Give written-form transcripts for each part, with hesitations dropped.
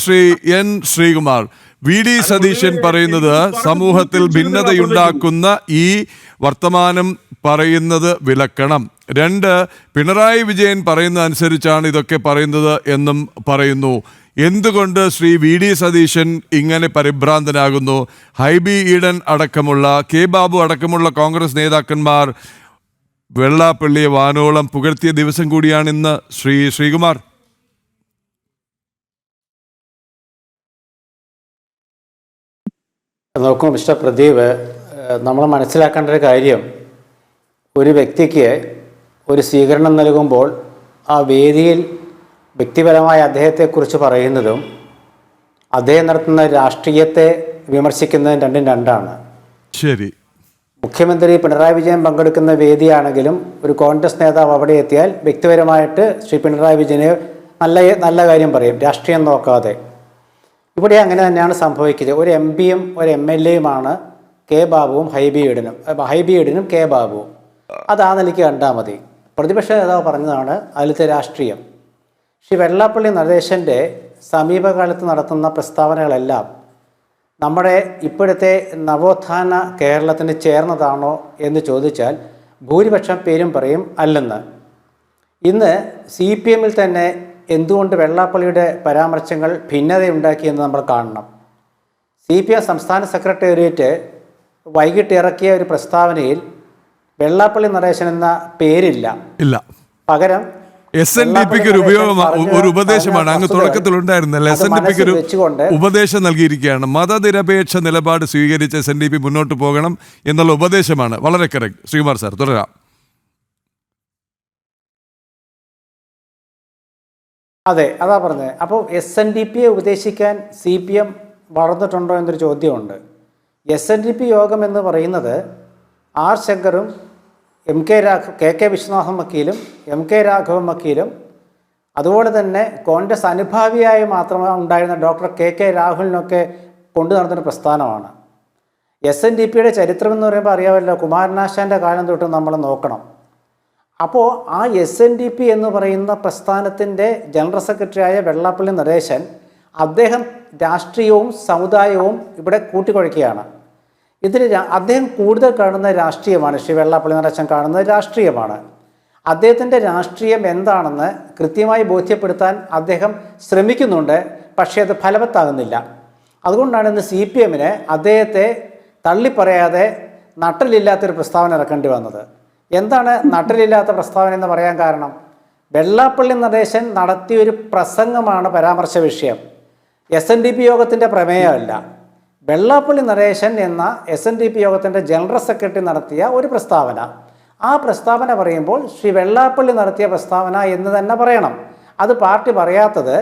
ശ്രീ എൻ ശ്രീകുമാർ, വി ഡി സതീശൻ പറയുന്നത് സമൂഹത്തിൽ ഭിന്നതയുണ്ടാക്കുന്ന ഈ വർത്തമാനം പറയുന്നത് വിലക്കണം. 2, പിണറായി വിജയൻ പറയുന്ന അനുസരിച്ചാണ് ഇതൊക്കെ പറയുന്നത് എന്നും പറയുന്നു. എന്തുകൊണ്ട് ശ്രീ വി ഡി സതീശൻ ഇങ്ങനെ പരിഭ്രാന്തനാകുന്നു? ഹൈബി ഈഡൻ അടക്കമുള്ള, കെ ബാബു അടക്കമുള്ള കോൺഗ്രസ് നേതാക്കന്മാർ വെള്ളാപ്പള്ളിയെ വാനോളം പുകഴ്ത്തിയ ദിവസം കൂടിയാണ് ഇന്ന്. ശ്രീകുമാർ. നോക്കൂ മിസ്റ്റർ പ്രദീപ്, നമ്മൾ മനസ്സിലാക്കേണ്ട ഒരു കാര്യം, ഒരു വ്യക്തിക്ക് ഒരു സ്വീകരണം നൽകുമ്പോൾ ആ വേദിയിൽ വ്യക്തിപരമായ അദ്ദേഹത്തെക്കുറിച്ച് പറയുന്നതും അദ്ദേഹം നടത്തുന്ന രാഷ്ട്രീയത്തെ വിമർശിക്കുന്നതും രണ്ടും രണ്ടാണ്. ശരി. മുഖ്യമന്ത്രി പിണറായി വിജയൻ പങ്കെടുക്കുന്ന വേദിയാണെങ്കിലും ഒരു കോൺഗ്രസ് നേതാവ് അവിടെ എത്തിയാൽ വ്യക്തിപരമായിട്ട് ശ്രീ പിണറായി വിജയന് നല്ല കാര്യം പറയും, രാഷ്ട്രീയം നോക്കാതെ. ഇവിടെ അങ്ങനെ തന്നെയാണ് സംഭവിക്കുന്നത്. ഒരു എം പിയും ഒരു എം എൽ എയുമാണ് കെ ബാബുവും ഹൈബി ഈഡനും കെ ബാബുവും. അത് ആ നിലയ്ക്ക് കണ്ടാൽ മതി. പ്രതിപക്ഷ നേതാവ് പറഞ്ഞതാണ് അതിലത്തെ രാഷ്ട്രീയം. ശ്രീ വെള്ളാപ്പള്ളി നടേശൻ്റെ സമീപകാലത്ത് നടത്തുന്ന പ്രസ്താവനകളെല്ലാം നമ്മുടെ ഇപ്പോഴത്തെ നവോത്ഥാന കേരളത്തിന് ചേർന്നതാണോ എന്ന് ചോദിച്ചാൽ ഭൂരിപക്ഷം പേരും പറയും അല്ലെന്ന്. ഇന്ന് CPM-ൽ തന്നെ എന്തുകൊണ്ട് വെള്ളാപ്പള്ളിയുടെ പരാമർശങ്ങൾ ഭിന്നതയുണ്ടാക്കിയെന്ന് നമ്മൾ കാണണം. CPM സംസ്ഥാന സെക്രട്ടേറിയറ്റ് വൈകിട്ട് ഇറക്കിയ ഒരു പ്രസ്താവനയിൽ വെള്ളാപ്പള്ളി നടേശൻ എന്ന പേരില്ല. പകരം SNDPക്ക് ഒരു ഉപദേശമാണ്. അങ്ങ് തുടക്കത്തിലുണ്ടായിരുന്നല്ലോ, SNDPക്ക് ഒരു ഉപദേശം നൽകിയിരിക്കുകയാണ്. മതനിരപേക്ഷ നിലപാട് സ്വീകരിച്ച് SNDP മുന്നോട്ട് പോകണം എന്നുള്ള ഉപദേശമാണ്. വളരെ കറക്റ്റ്. ശ്രീകുമാർ സാർ തുടരാം. അതെ, അതാ പറഞ്ഞത്. അപ്പോൾ SNDPയെ ഉപദേശിക്കാൻ CPM വളർന്നിട്ടുണ്ടോ എന്നൊരു ചോദ്യമുണ്ട്. SNDP യോഗം എന്ന് പറയുന്നത് R ശങ്കറും KK Viswanathan വക്കീലും MK Raghavan വക്കീലും അതുപോലെ തന്നെ കോൺഗ്രസ് അനുഭാവിയായി മാത്രമേ ഉണ്ടായിരുന്ന ഡോക്ടർ KK രാഹുലിനൊക്കെ കൊണ്ടു നടന്നൊരു പ്രസ്ഥാനമാണ്. SNDPയുടെ ചരിത്രം എന്ന് പറയുമ്പോൾ അറിയാമല്ലോ, കുമാരനാശാൻ്റെ കാലം തൊട്ട് നമ്മൾ നോക്കണം. അപ്പോൾ ആ SNDP എന്ന് പറയുന്ന പ്രസ്ഥാനത്തിൻ്റെ ജനറൽ സെക്രട്ടറിയായ വെള്ളാപ്പള്ളി നടേശൻ, അദ്ദേഹം രാഷ്ട്രീയവും സമുദായവും ഇവിടെ കൂട്ടിക്കുഴയ്ക്കുകയാണ്. ഇതിൽ അദ്ദേഹം കൂടുതൽ കാണുന്ന രാഷ്ട്രീയമാണ്, ശ്രീ വെള്ളാപ്പള്ളി നടേശൻ കാണുന്നത് രാഷ്ട്രീയമാണ്. അദ്ദേഹത്തിൻ്റെ രാഷ്ട്രീയം എന്താണെന്ന് കൃത്യമായി ബോധ്യപ്പെടുത്താൻ അദ്ദേഹം ശ്രമിക്കുന്നുണ്ട്, പക്ഷേ അത് ഫലവത്താകുന്നില്ല. അതുകൊണ്ടാണ് ഇന്ന് CPM-ന് അദ്ദേഹത്തെ തള്ളിപ്പറയാതെ നട്ടലില്ലാത്തൊരു പ്രസ്താവന ഇറക്കേണ്ടി വന്നത്. എന്താണ് നട്ടലില്ലാത്ത പ്രസ്താവന എന്ന് പറയാൻ കാരണം? വെള്ളാപ്പള്ളി നടേശൻ നടത്തിയൊരു പ്രസംഗമാണ് പരാമർശ വിഷയം. SNDP യോഗത്തിൻ്റെ പ്രമേയമല്ല. വെള്ളാപ്പള്ളി നടേശൻ എന്ന SNDP യോഗത്തിൻ്റെ ജനറൽ സെക്രട്ടറി നടത്തിയ ഒരു പ്രസ്താവന. ആ പ്രസ്താവന പറയുമ്പോൾ ശ്രീ വെള്ളാപ്പള്ളി നടത്തിയ പ്രസ്താവന എന്ന് തന്നെ പറയണം. അത് പാർട്ടി പറയാത്തത്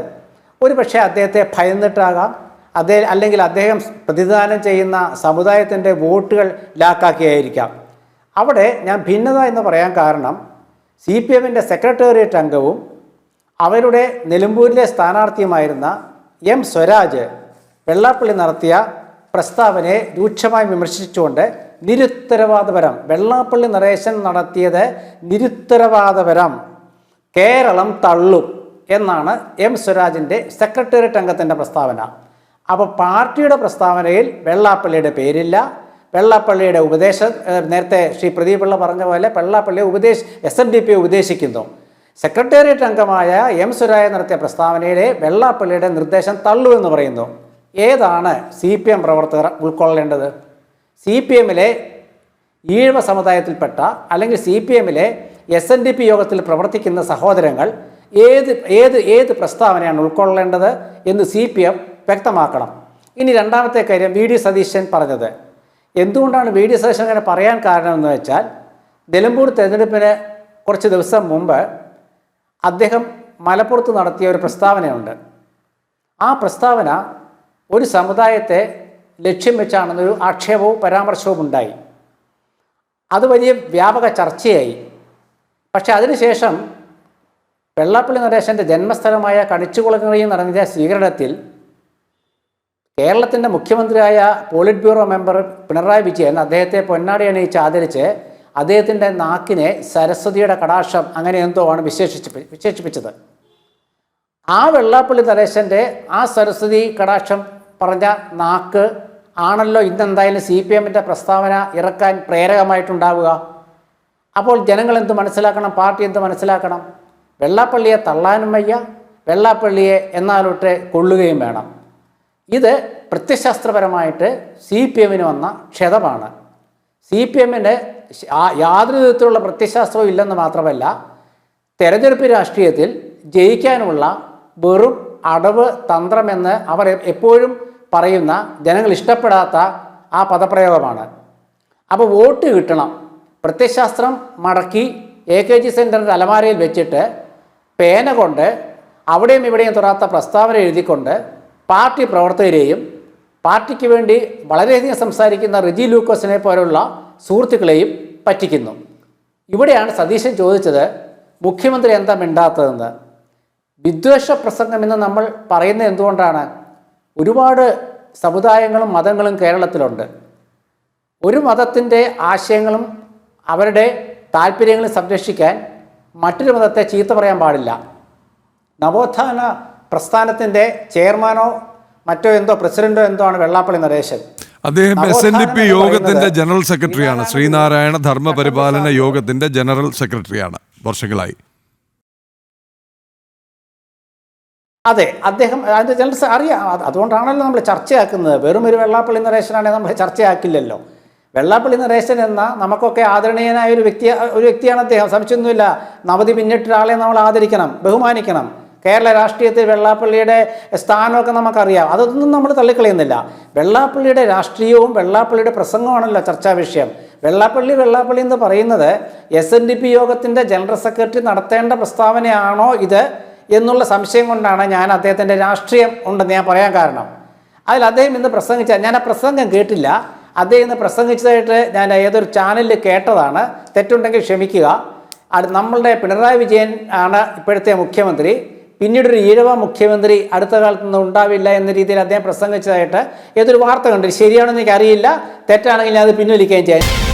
ഒരു പക്ഷേ അദ്ദേഹത്തെ ഭയന്നിട്ടാകാം, അല്ലെങ്കിൽ അദ്ദേഹം പ്രതിദാനം ചെയ്യുന്ന സമുദായത്തിൻ്റെ വോട്ടുകൾ ലാക്കാക്കിയായിരിക്കാം. അവിടെ ഞാൻ ഭിന്നത എന്ന് പറയാൻ കാരണം CPM-ൻ്റെ സെക്രട്ടേറിയറ്റ് അംഗവും അവരുടെ നിലമ്പൂരിലെ സ്ഥാനാർത്ഥിയുമായിരുന്ന M സ്വരാജ് വെള്ളാപ്പള്ളി നടത്തിയ പ്രസ്താവനയെ രൂക്ഷമായി വിമർശിച്ചുകൊണ്ട് നിരുത്തരവാദപരം, വെള്ളാപ്പള്ളി നടേശൻ നടത്തിയത് നിരുത്തരവാദപരം, കേരളം തള്ളും എന്നാണ് M സ്വരാജിൻ്റെ സെക്രട്ടേറിയറ്റ് അംഗത്തിൻ്റെ പ്രസ്താവന. അപ്പോൾ പാർട്ടിയുടെ പ്രസ്താവനയിൽ വെള്ളാപ്പള്ളിയുടെ പേരില്ല. വെള്ളാപ്പള്ളിയുടെ ഉപദേശം, നേരത്തെ ശ്രീ പ്രദീപ് പിള്ള പറഞ്ഞ പോലെ വെള്ളാപ്പള്ളിയെ SNDPയെ ഉപദേശിക്കുന്നു. സെക്രട്ടേറിയറ്റ് അംഗമായ M സ്വരാജ് നടത്തിയ പ്രസ്താവനയിലെ വെള്ളാപ്പള്ളിയുടെ നിർദ്ദേശം തള്ളു എന്ന് പറയുന്നു. ഏതാണ് CPM പ്രവർത്തകർ ഉൾക്കൊള്ളേണ്ടത്? CPM-ലെ ഈഴവ സമുദായത്തിൽപ്പെട്ട അല്ലെങ്കിൽ CPM-ലെ SNDP യോഗത്തിൽ പ്രവർത്തിക്കുന്ന സഹോദരങ്ങൾ ഏത് പ്രസ്താവനയാണ് ഉൾക്കൊള്ളേണ്ടത് എന്ന് CPM വ്യക്തമാക്കണം. ഇനി രണ്ടാമത്തെ കാര്യം, വി ഡി സതീശൻ പറഞ്ഞത്. എന്തുകൊണ്ടാണ് വി ഡി സതീശൻ അങ്ങനെ പറയാൻ കാരണമെന്ന് വെച്ചാൽ, നിലമ്പൂർ തെരഞ്ഞെടുപ്പിന് കുറച്ച് ദിവസം മുമ്പ് അദ്ദേഹം മലപ്പുറത്ത് നടത്തിയ ഒരു പ്രസ്താവനയുണ്ട്. ആ പ്രസ്താവന ഒരു സമുദായത്തെ ലക്ഷ്യം വെച്ചാണെന്നൊരു ആക്ഷേപവും പരാമർശവും ഉണ്ടായി. അത് വലിയ വ്യാപക ചർച്ചയായി. പക്ഷെ അതിനുശേഷം വെള്ളാപ്പള്ളി നടേശൻ്റെ ജന്മസ്ഥലമായ കണിച്ചുകുളങ്ങരയിൽ നടന്ന സ്വീകരണത്തിൽ കേരളത്തിൻ്റെ മുഖ്യമന്ത്രിയായ polit bureau member Pinarayi Vijayan അദ്ദേഹത്തെ പൊന്നാടി അണിയിച്ച് ആദരിച്ച് അദ്ദേഹത്തിൻ്റെ നാക്കിനെ സരസ്വതിയുടെ കടാക്ഷം അങ്ങനെ എന്തോ ആണ് വിശേഷിപ്പിച്ചത്. ആ വെള്ളാപ്പള്ളി നടേശൻ്റെ ആ സരസ്വതി കടാക്ഷം പറഞ്ഞ നാക്ക് ആണല്ലോ ഇന്നെന്തായാലും CPM-ൻ്റെ പ്രസ്താവന ഇറക്കാൻ പ്രേരകമായിട്ടുണ്ടാവുക. അപ്പോൾ ജനങ്ങൾ എന്ത് മനസ്സിലാക്കണം, പാർട്ടി എന്ത് മനസ്സിലാക്കണം? വെള്ളാപ്പള്ളിയെ തള്ളാനും വയ്യ, വെള്ളാപ്പള്ളിയെ എന്നാലൊട്ട് കൊള്ളുകയും വേണം. ഇത് പ്രത്യശാസ്ത്രപരമായിട്ട് CPM-ന് വന്ന ക്ഷതമാണ്. CPM-ന് യാതൊരു വിധത്തിലുള്ള പ്രത്യശാസ്ത്രവും ഇല്ലെന്ന് മാത്രമല്ല, തെരഞ്ഞെടുപ്പ് രാഷ്ട്രീയത്തിൽ ജയിക്കാനുള്ള വെറും അടവ് തന്ത്രമെന്ന് അവർ എപ്പോഴും പറയുന്ന, ജനങ്ങൾ ഇഷ്ടപ്പെടാത്ത ആ പദപ്രയോഗമാണ്. അപ്പോൾ വോട്ട് കിട്ടണം, പ്രത്യശാസ്ത്രം മടക്കി AKG സെൻറ്ററിൻ്റെ അലമാരയിൽ വെച്ചിട്ട് പേന കൊണ്ട് അവിടെയും ഇവിടെയും തൊടാത്ത പ്രസ്താവന എഴുതിക്കൊണ്ട് പാർട്ടി പ്രവർത്തകരെയും പാർട്ടിക്ക് വേണ്ടി വളരെയധികം സംസാരിക്കുന്ന റിജി ലൂക്കോസിനെ പോലുള്ള സുഹൃത്തുക്കളെയും പറ്റിക്കുന്നു. ഇവിടെയാണ് സതീശൻ ചോദിച്ചത് മുഖ്യമന്ത്രി എന്താ മിണ്ടാത്തതെന്ന്. വിദ്വേഷ പ്രസംഗമെന്ന് നമ്മൾ പറയുന്നത് എന്തുകൊണ്ടാണ്? ഒരുപാട് സമുദായങ്ങളും മതങ്ങളും കേരളത്തിലുണ്ട്. ഒരു മതത്തിൻ്റെ ആശയങ്ങളും അവരുടെ താല്പര്യങ്ങളും സംരക്ഷിക്കാൻ മറ്റൊരു മതത്തെ ചീത്ത പറയാൻ പാടില്ല. നവോത്ഥാന പ്രസ്ഥാനത്തിൻ്റെ ചെയർമാനോ മറ്റോ എന്തോ പ്രസിഡന്റോ എന്തോ ആണ് വെള്ളാപ്പള്ളി നടേശൻ. അദ്ദേഹം SNDP യോഗത്തിന്റെ ജനറൽ സെക്രട്ടറിയാണ്. ശ്രീനാരായണ ധർമ്മ പരിപാലന യോഗത്തിന്റെ ജനറൽ സെക്രട്ടറിയാണ് വർഷങ്ങളായി. അതെ, അദ്ദേഹം അതിൻ്റെ ജനറൽ അറിയാം. അതുകൊണ്ടാണല്ലോ നമ്മൾ ചർച്ചയാക്കുന്നത്. വെറും ഒരു വെള്ളാപ്പള്ളി നടേശനാണെങ്കിൽ നമ്മൾ ചർച്ചയാക്കില്ലല്ലോ. വെള്ളാപ്പള്ളി നടേശൻ എന്ന നമുക്കൊക്കെ ആദരണീയനായ ഒരു വ്യക്തിയാണ് അദ്ദേഹം, സംശയമൊന്നുമില്ല. നവതി പിന്നിട്ടൊരാളെ നമ്മൾ ആദരിക്കണം, ബഹുമാനിക്കണം. കേരള രാഷ്ട്രീയത്തിൽ വെള്ളാപ്പള്ളിയുടെ സ്ഥാനമൊക്കെ നമുക്കറിയാം. അതൊന്നും നമ്മൾ തള്ളിക്കളയുന്നില്ല. വെള്ളാപ്പള്ളിയുടെ രാഷ്ട്രീയവും വെള്ളാപ്പള്ളിയുടെ പ്രസംഗമാണല്ലോ ചർച്ചാ വിഷയം. വെള്ളാപ്പള്ളി എന്ന് പറയുന്നത് SNDP യോഗത്തിൻ്റെ ജനറൽ സെക്രട്ടറി നടത്തേണ്ട പ്രസ്താവനയാണോ ഇത് എന്നുള്ള സംശയം കൊണ്ടാണ് ഞാൻ അദ്ദേഹത്തിൻ്റെ രാഷ്ട്രീയം ഉണ്ടെന്ന് ഞാൻ പറയാൻ കാരണം. അതിൽ അദ്ദേഹം ഇന്ന് പ്രസംഗിച്ച, ഞാൻ ആ പ്രസംഗം കേട്ടില്ല, അദ്ദേഹം ഇന്ന് പ്രസംഗിച്ചതായിട്ട് ഞാൻ ഏതൊരു ചാനലിൽ കേട്ടതാണ്. തെറ്റുണ്ടെങ്കിൽ ക്ഷമിക്കുക. നമ്മളുടെ പിണറായി വിജയൻ ആണ് ഇപ്പോഴത്തെ മുഖ്യമന്ത്രി, പിന്നീടൊരു ഈഴവ മുഖ്യമന്ത്രി അടുത്ത കാലത്തൊന്നും ഉണ്ടാവില്ല എന്ന രീതിയിൽ അദ്ദേഹം പ്രസംഗിച്ചതായിട്ട് ഏതൊരു വാർത്ത കണ്ടു. ശരിയാണെന്ന് എനിക്കറിയില്ല, തെറ്റാണെങ്കിൽ ഞാൻ അത് പിൻവലിക്കുകയും ചെയ്യാം.